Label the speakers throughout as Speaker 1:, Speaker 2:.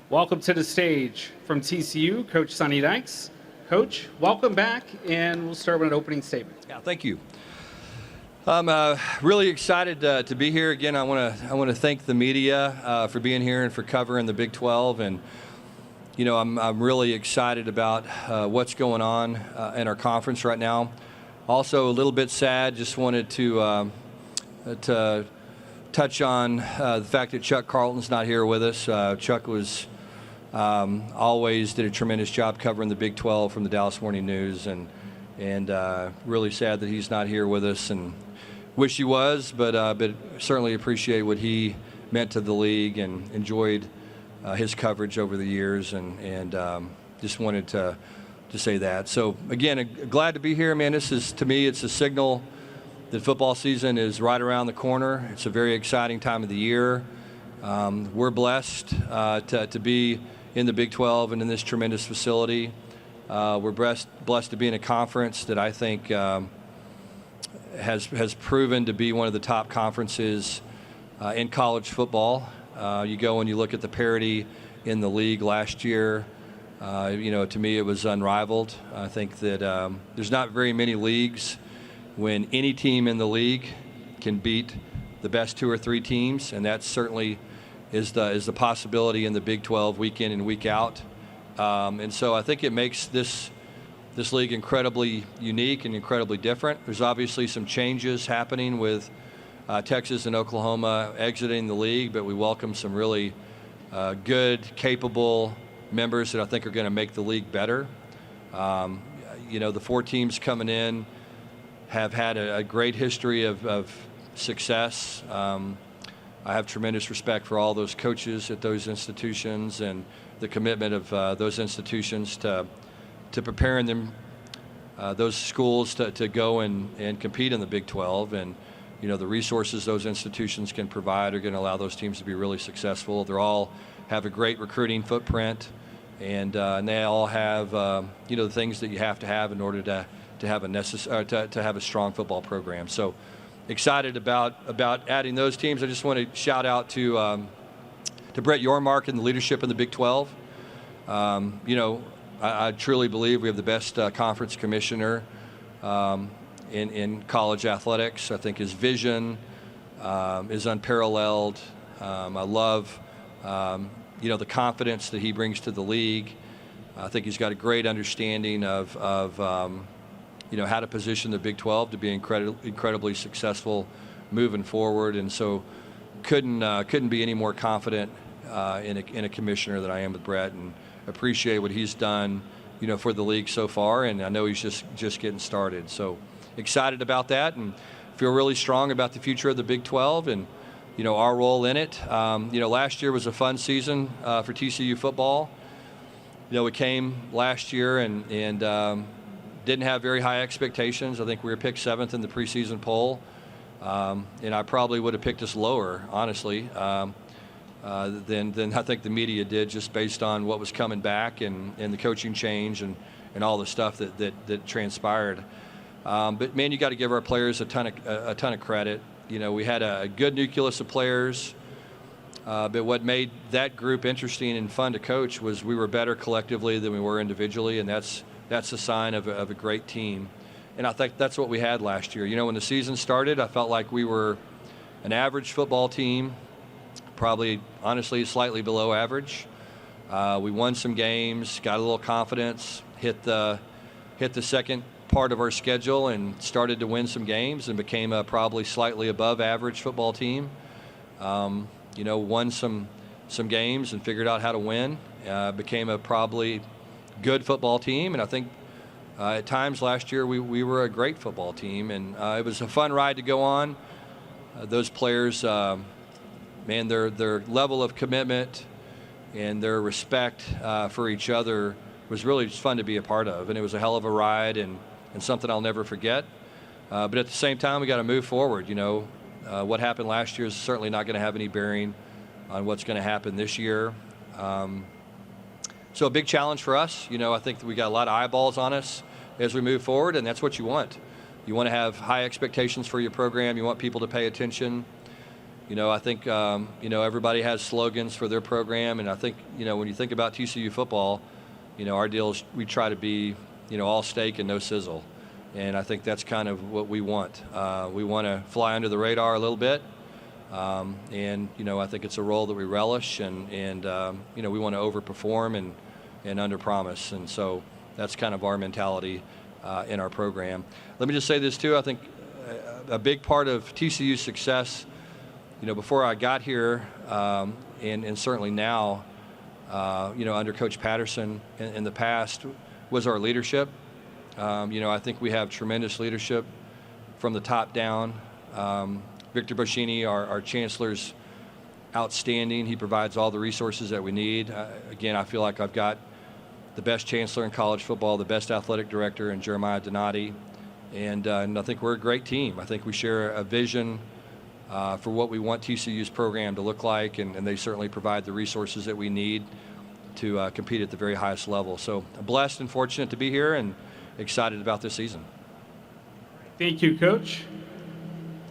Speaker 1: Welcome to the stage from TCU, Coach Sonny Dykes. Coach, welcome back, and we'll start with an opening statement.
Speaker 2: Yeah, thank you. I'm really excited to be here again. I want to thank the media for being here and for covering the Big 12. And I'm really excited about what's going on in our conference right now. Also, a little bit sad. Just wanted to touch on the fact that Chuck Carlton's not here with us. Chuck was always did a tremendous job covering the Big 12 from the Dallas Morning News, and really sad that he's not here with us. And wish he was, but certainly appreciate what he meant to the league and enjoyed his coverage over the years, and just wanted to say that. So again, glad to be here, man. This is, to me, it's a signal that football season is right around the corner. It's a very exciting time of the year. We're blessed to be in the Big 12 and in this tremendous facility. We're blessed to be in a conference that I think has proven to be one of the top conferences in college football. You go and you look at the parity in the league last year. To me, it was unrivaled. I think that there's not very many leagues when any team in the league can beat the best 2 or 3 teams, and that certainly is the possibility in the Big 12 week in and week out. And so I think it makes this league incredibly unique and incredibly different. There's obviously some changes happening with Texas and Oklahoma exiting the league, but we welcome some really good, capable members that I think are going to make the league better. The 4 teams coming in have had a great history of success. I have tremendous respect for all those coaches at those institutions and the commitment of those institutions to preparing them, those schools to go and compete in the Big 12. And the resources those institutions can provide are going to allow those teams to be really successful. They all have a great recruiting footprint, and they all have the things that you have to have in order to have a strong football program. So excited about adding those teams. I just want to shout out to Brett Yormark and the leadership in the Big 12. I truly believe we have the best conference commissioner in college athletics. I think his vision is unparalleled. I love the confidence that he brings to the league. I think he's got a great understanding of how to position the Big 12 to be incredibly successful moving forward. And so couldn't be any more confident in a commissioner than I am with Brett, and appreciate what he's done for the league so far. And I know he's just getting started. So excited about that, and feel really strong about the future of the Big 12 and our role in it. Last year was a fun season for TCU football. We came last year and didn't have very high expectations. I think we were picked 7th in the preseason poll, and I probably would have picked us lower, honestly, than I think the media did, just based on what was coming back and the coaching change and all the stuff that transpired. But man, you got to give our players a ton of credit. We had a good nucleus of players, but what made that group interesting and fun to coach was we were better collectively than we were individually, and that's a sign of a great team. And I think that's what we had last year. When the season started, I felt like we were an average football team, probably, honestly, slightly below average. We won some games, got a little confidence, hit the second part of our schedule and started to win some games and became a probably slightly above average football team. Won some games and figured out how to win. Became a probably good football team, and I think at times last year we were a great football team, and it was a fun ride to go on. Those players, their level of commitment and their respect for each other was really just fun to be a part of, and it was a hell of a ride and something I'll never forget. But at the same time, we got to move forward. What happened last year is certainly not going to have any bearing on what's going to happen this year. So a big challenge for us. I think that we got a lot of eyeballs on us as we move forward, and that's what you want. You want to have high expectations for your program. You want people to pay attention. I think, everybody has slogans for their program, and I think, when you think about TCU football, our deal is we try to be, all steak and no sizzle. And I think that's kind of what we want. We want to fly under the radar a little bit. And I think it's a role that we relish, and we want to overperform and underpromise. And so that's kind of our mentality in our program. Let me just say this, too. I think a big part of TCU's success, before I got here, and certainly now, under Coach Patterson in the past, was our leadership. I think we have tremendous leadership from the top down. Victor Boschini, our chancellor's outstanding. He provides all the resources that we need. Again, I feel like I've got the best chancellor in college football, the best athletic director in Jeremiah Donati, and I think we're a great team. I think we share a vision for what we want TCU's program to look like, and they certainly provide the resources that we need to compete at the very highest level. So I'm blessed and fortunate to be here and excited about this season.
Speaker 1: Thank you, Coach.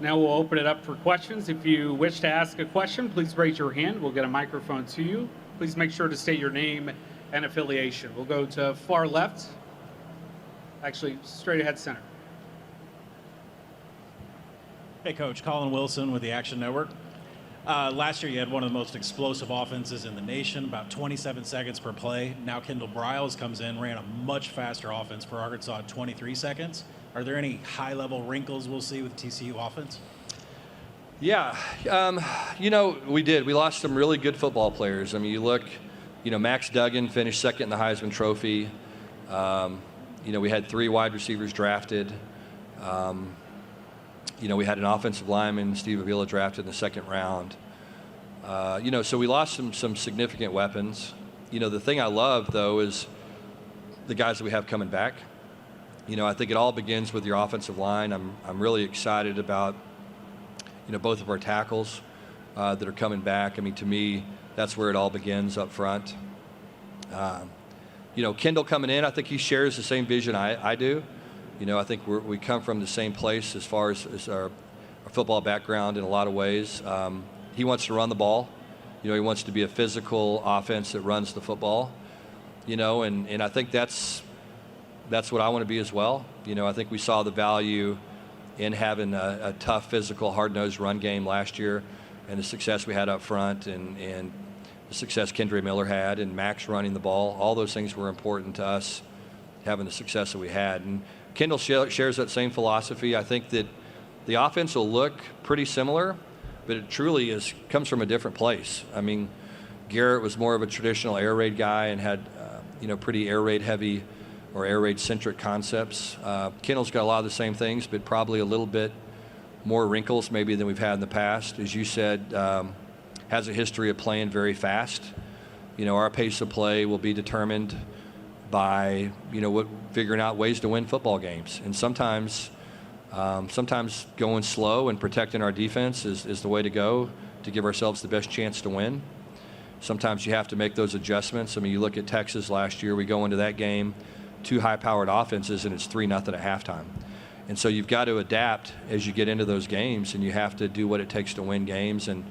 Speaker 1: Now we'll open it up for questions. If you wish to ask a question, please raise your hand. We'll get a microphone to you. Please make sure to state your name and affiliation. We'll go to far left. Actually, straight ahead center.
Speaker 3: Hey, Coach. Colin Wilson with the Action Network. Last year, you had one of the most explosive offenses in the nation, about 27 seconds per play. Now Kendall Briles comes in, ran a much faster offense for Arkansas at 23 seconds. Are there any high-level wrinkles we'll see with TCU offense?
Speaker 2: Yeah, we did. We lost some really good football players. I mean, you look, Max Duggan finished second in the Heisman Trophy. We had 3 wide receivers drafted. We had an offensive lineman, Steve Avila, drafted in the second round. So we lost some significant weapons. The thing I love, though, is the guys that we have coming back. I think it all begins with your offensive line. I'm really excited about, both of our tackles that are coming back. I mean, to me, that's where it all begins up front. Kendall coming in, I think he shares the same vision I do. I think we come from the same place as far as our football background in a lot of ways. He wants to run the ball. He wants to be a physical offense that runs the football. And I think that's what I want to be as well. I think we saw the value in having a tough, physical, hard-nosed run game last year, and the success we had up front, and the success Kendra Miller had, and Max running the ball. All those things were important to us, having the success that we had. And Kendall shares that same philosophy. I think that the offense will look pretty similar, but it truly comes from a different place. I mean, Garrett was more of a traditional air raid guy and had, pretty air raid heavy or air raid centric concepts. Kendall's got a lot of the same things, but probably a little bit more wrinkles maybe than we've had in the past. As you said, has a history of playing very fast. Our pace of play will be determined by, figuring out ways to win football games. And sometimes going slow and protecting our defense is the way to go to give ourselves the best chance to win. Sometimes you have to make those adjustments. I mean, you look at Texas last year, we go into that game, 2 high-powered offenses, and it's 3-0 at halftime. And so you've got to adapt as you get into those games, and you have to do what it takes to win games. And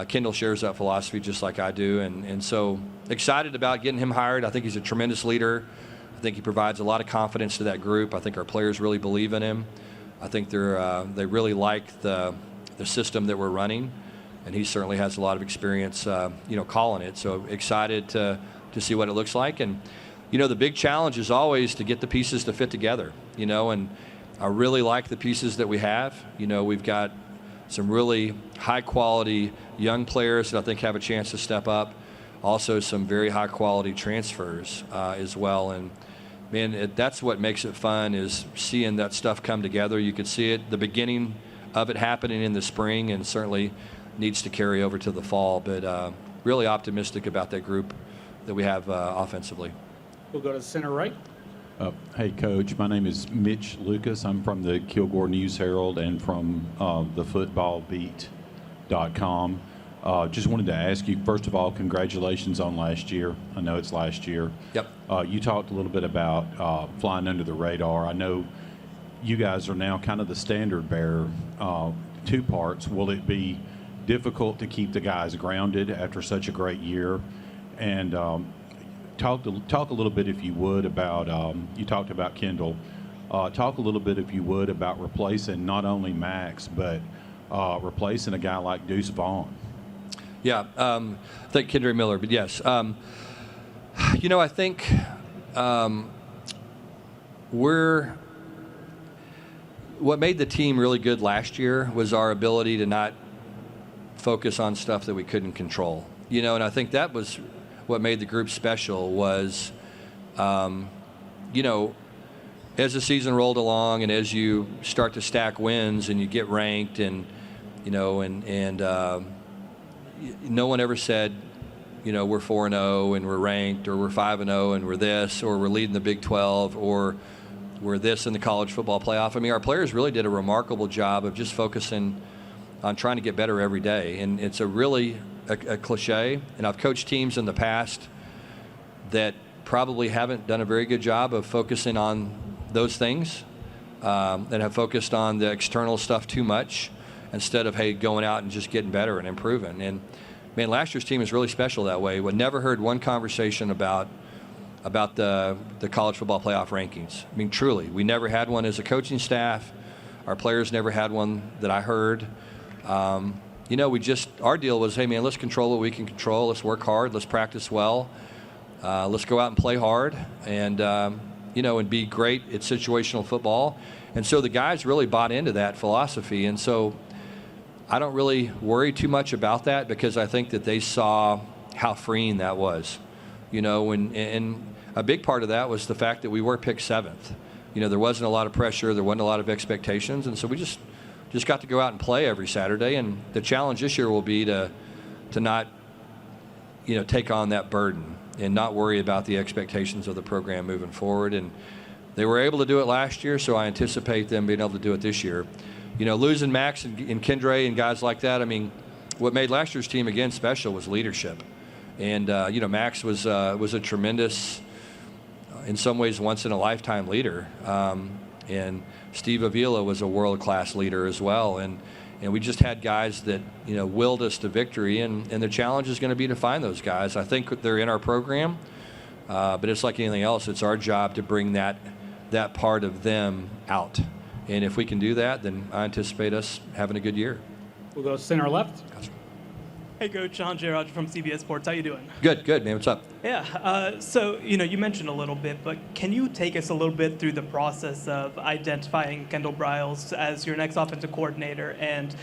Speaker 2: Kendall shares that philosophy just like I do. And so excited about getting him hired. I think he's a tremendous leader. I think he provides a lot of confidence to that group. I think our players really believe in him. I think they really like the system that we're running, and he certainly has a lot of experience, calling it. So excited to see what it looks like. And the big challenge is always to get the pieces to fit together. And I really like the pieces that we have. We've got some really high-quality young players that I think have a chance to step up. Also, some very high-quality transfers as well. And man, that's what makes it fun, is seeing that stuff come together. You could see it, the beginning of it happening in the spring, and certainly needs to carry over to the fall. But really optimistic about that group that we have offensively.
Speaker 1: We'll go to center right.
Speaker 4: Hey, Coach. My name is Mitch Lucas. I'm from the Kilgore News Herald and from thefootballbeat.com. Just wanted to ask you, first of all, congratulations on last year. I know it's last year.
Speaker 2: Yep.
Speaker 4: You talked a little bit about flying under the radar. I know you guys are now kind of the standard bearer. 2 parts. Will it be difficult to keep the guys grounded after such a great year. And talk a little bit, if you would, about you talked about Kendall. Talk a little bit, if you would, about replacing not only Max, but replacing a guy like Deuce Vaughn.
Speaker 2: Yeah, I think Kendra Miller, but yes. I think what made the team really good last year was our ability to not focus on stuff that we couldn't control. And I think that was what made the group special was, as the season rolled along and as you start to stack wins and you get ranked and no one ever said, we're 4-0 and we're ranked, or we're 5-0 and we're this, or we're leading the Big 12, or we're this in the college football playoff. I mean, our players really did a remarkable job of just focusing on trying to get better every day. And it's a cliche, and I've coached teams in the past that probably haven't done a very good job of focusing on those things, that have focused on the external stuff too much instead of, hey, going out and just getting better and improving. And, man, last year's team is really special that way. We never heard one conversation about the college football playoff rankings. I mean, truly, we never had one as a coaching staff. Our players never had one that I heard. Our deal was, hey, man, let's control what we can control. Let's work hard. Let's practice well. Let's go out and play hard and be great at situational football. And so the guys really bought into that philosophy. And so I don't really worry too much about that because I think that they saw how freeing that was. And a big part of that was the fact that we were picked 7th. There wasn't a lot of pressure. There wasn't a lot of expectations. And so we just got to go out and play every Saturday. And the challenge this year will be to not, take on that burden and not worry about the expectations of the program moving forward. And they were able to do it last year, so I anticipate them being able to do it this year. Losing Max and Kendre and guys like that, I mean, what made last year's team, again, special was leadership. And, Max was a tremendous, in some ways, once-in-a-lifetime leader. And Steve Avila was a world-class leader as well. And we just had guys that, willed us to victory. And the challenge is going to be to find those guys. I think they're in our program. But it's like anything else. It's our job to bring that part of them out. And if we can do that, then I anticipate us having a good year.
Speaker 1: We'll go center left.
Speaker 5: Hey, Coach. John J. from CBS Sports. How you doing?
Speaker 2: Good, man. What's up?
Speaker 5: Yeah. So, you mentioned a little bit, but can you take us a little bit through the process of identifying Kendall Briles as your next offensive coordinator and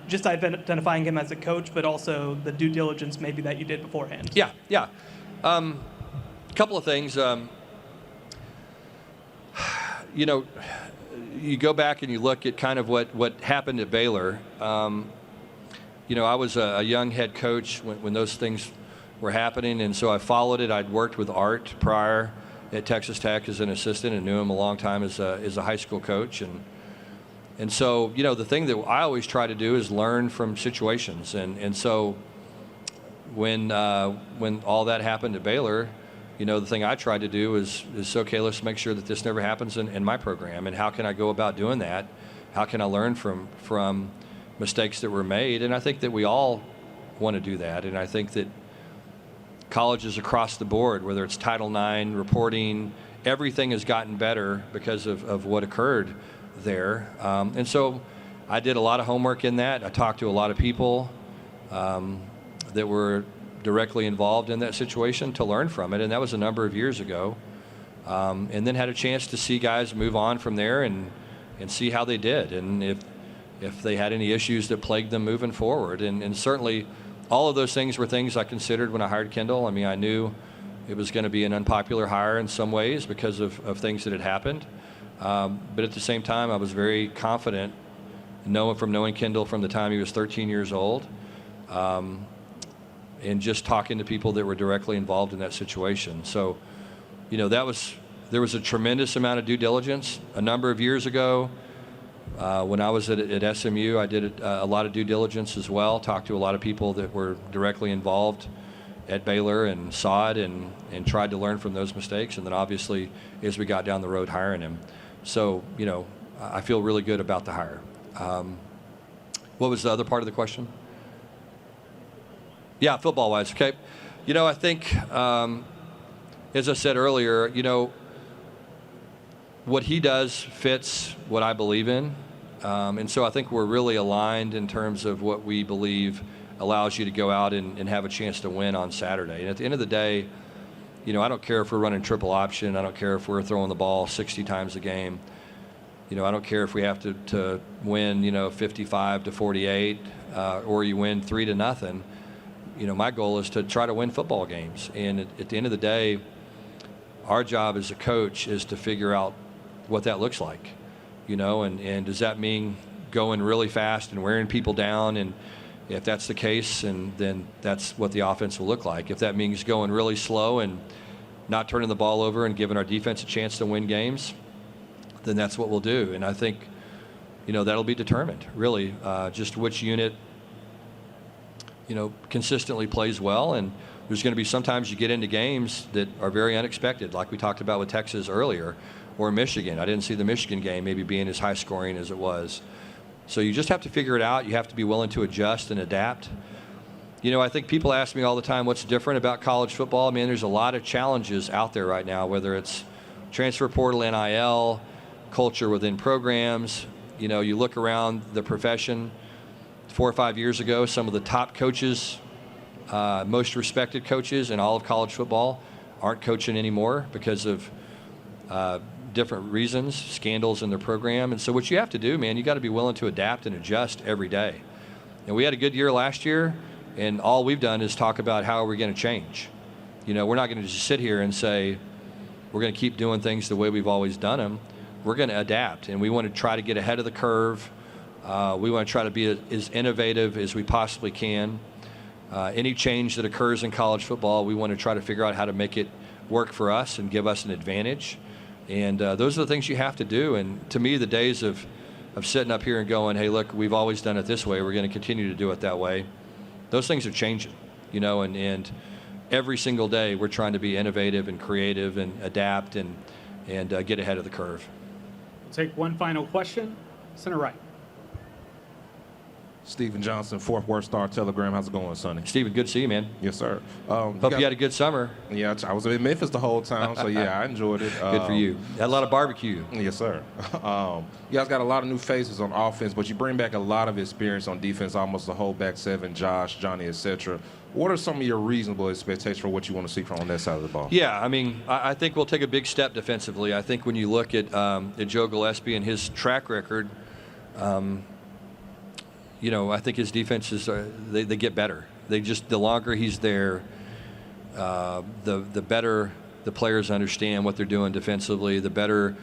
Speaker 5: just identifying him as a coach, but also the due diligence maybe that you did beforehand?
Speaker 2: Yeah. A couple of things. You go back and you look at kind of what happened at Baylor. I was a young head coach when those things were happening, and so I followed it. I'd worked with Art prior at Texas Tech as an assistant and knew him a long time as a high school coach. And so, the thing that I always try to do is learn from situations. And so when all that happened at Baylor, the thing I tried to do is okay, let's make sure that this never happens in my program. And how can I go about doing that? How can I learn from mistakes that were made? And I think that we all want to do that. And I think that colleges across the board, whether it's Title IX, reporting, everything has gotten better because of what occurred there. And so I did a lot of homework in that. I talked to a lot of people that were directly involved in that situation to learn from it, and that was a number of years ago. And then had a chance to see guys move on from there and see how they did, and if they had any issues that plagued them moving forward. And certainly all of those things were things I considered when I hired Kendall. I mean, I knew it was going to be an unpopular hire in some ways because of things that had happened. But at the same time, I was very confident knowing Kendall from the time he was 13 years old. And just talking to people that were directly involved in that situation. So, there was a tremendous amount of due diligence. A number of years ago, when I was at SMU, I did a lot of due diligence as well, talked to a lot of people that were directly involved at Baylor and saw it and tried to learn from those mistakes. And then obviously, as we got down the road hiring him. So, I feel really good about the hire. What was the other part of the question? Yeah, football-wise, okay. I think, as I said earlier, what he does fits what I believe in. And so I think we're really aligned in terms of what we believe allows you to go out and have a chance to win on Saturday. And at the end of the day, I don't care if we're running triple option. I don't care if we're throwing the ball 60 times a game. I don't care if we have to win, 55-48, or you win 3-0. My goal is to try to win football games. And at the end of the day, our job as a coach is to figure out what that looks like, and does that mean going really fast and wearing people down? And if that's the case, and then that's what the offense will look like. If that means going really slow and not turning the ball over and giving our defense a chance to win games, then that's what we'll do. And I think, that'll be determined, really, just which unit, consistently plays well. And there's going to be sometimes you get into games that are very unexpected, like we talked about with Texas earlier, or Michigan. I didn't see the Michigan game maybe being as high scoring as it was. So you just have to figure it out. You have to be willing to adjust and adapt. I think people ask me all the time what's different about college football. I mean, there's a lot of challenges out there right now, whether it's transfer portal, NIL, culture within programs. You look around the profession 4 or 5 years ago, some of the top coaches, most respected coaches in all of college football aren't coaching anymore because of different reasons, scandals in their program. And so what you have to do, man, you got to be willing to adapt and adjust every day. And we had a good year last year, and all we've done is talk about how are we going to change. We're not going to just sit here and say we're going to keep doing things the way we've always done them. We're going to adapt, and we want to try to get ahead of the curve. We want to try to be as innovative as we possibly can. Any change that occurs in college football, we want to try to figure out how to make it work for us and give us an advantage. And those are the things you have to do. And to me, the days of sitting up here and going, hey, look, we've always done it this way, we're going to continue to do it that way, those things are changing, and every single day we're trying to be innovative and creative and adapt and get ahead of the curve.
Speaker 1: We'll take one final question. Center right.
Speaker 6: Stephen Johnson, Fort Worth Star Telegram. How's it going, Sonny?
Speaker 2: Stephen, good to see you, man.
Speaker 6: Yes, sir.
Speaker 2: Hope you had a good summer.
Speaker 6: Yeah, I was in Memphis the whole time, so yeah, I enjoyed it.
Speaker 2: Good for you. Had a lot of barbecue.
Speaker 6: Yes, sir. You guys got a lot of new faces on offense, but you bring back a lot of experience on defense, almost the whole back seven, Josh, Johnny, etc. What are some of your reasonable expectations for what you want to see from on that side of the ball?
Speaker 2: Yeah, I mean, I think we'll take a big step defensively. I think when you look at Joe Gillespie and his track record, I think his defenses they get better. The longer he's there, the better the players understand what they're doing defensively. The better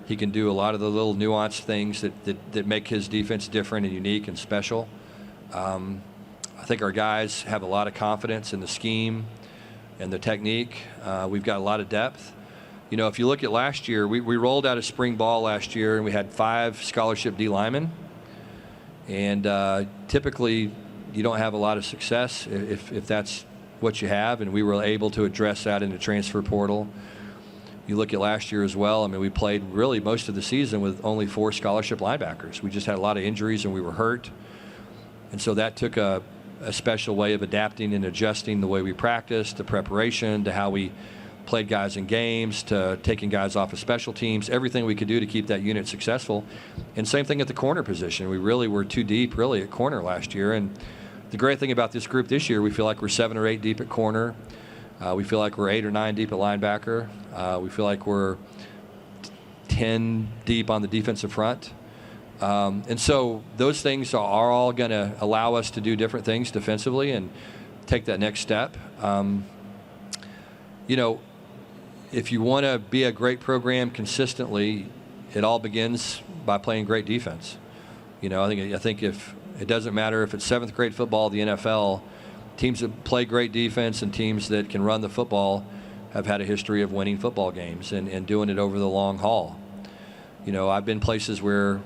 Speaker 2: he can do a lot of the little nuanced things that make his defense different and unique and special. I think our guys have a lot of confidence in the scheme and the technique. We've got a lot of depth. If you look at last year, we rolled out a spring ball last year, and we had 5 scholarship D linemen. And typically, you don't have a lot of success if that's what you have, and we were able to address that in the transfer portal. You look at last year as well. I mean, we played really most of the season with only 4 scholarship linebackers. We just had a lot of injuries, and we were hurt. And so that took a special way of adapting and adjusting the way we practiced, the preparation, to how we played guys in games, to taking guys off of special teams, everything we could do to keep that unit successful. And same thing at the corner position. We really were too deep, really, at corner last year. And the great thing about this group this year, we feel like we're 7 or 8 deep at corner. We feel like we're 8 or 9 deep at linebacker. We feel like we're 10 deep on the defensive front. And so those things are all going to allow us to do different things defensively and take that next step. If you want to be a great program consistently, it all begins by playing great defense. I think if it doesn't matter if it's 7th grade football, the NFL, teams that play great defense and teams that can run the football have had a history of winning football games and doing it over the long haul. I've been places where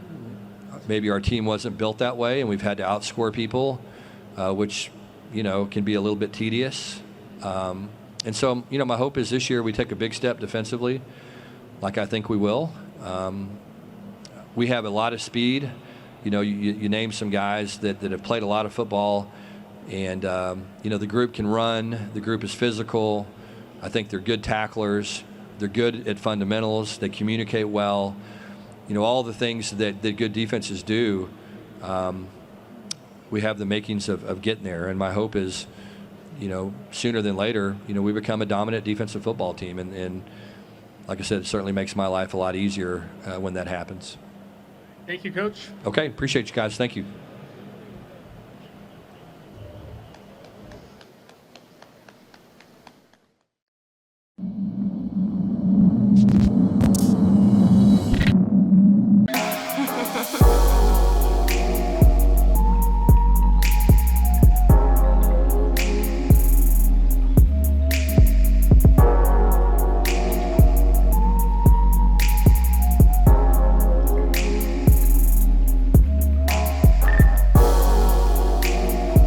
Speaker 2: maybe our team wasn't built that way, and we've had to outscore people, which, can be a little bit tedious. And so, my hope is this year we take a big step defensively, like I think we will. We have a lot of speed. You name some guys that have played a lot of football, And, the group can run. The group is physical. I think they're good tacklers. They're good at fundamentals. They communicate well. All the things that good defenses do, we have the makings of getting there. And my hope is, sooner than later, we become a dominant defensive football team. And like I said, it certainly makes my life a lot easier when that happens.
Speaker 1: Thank you, Coach.
Speaker 2: Okay, appreciate you guys. Thank you.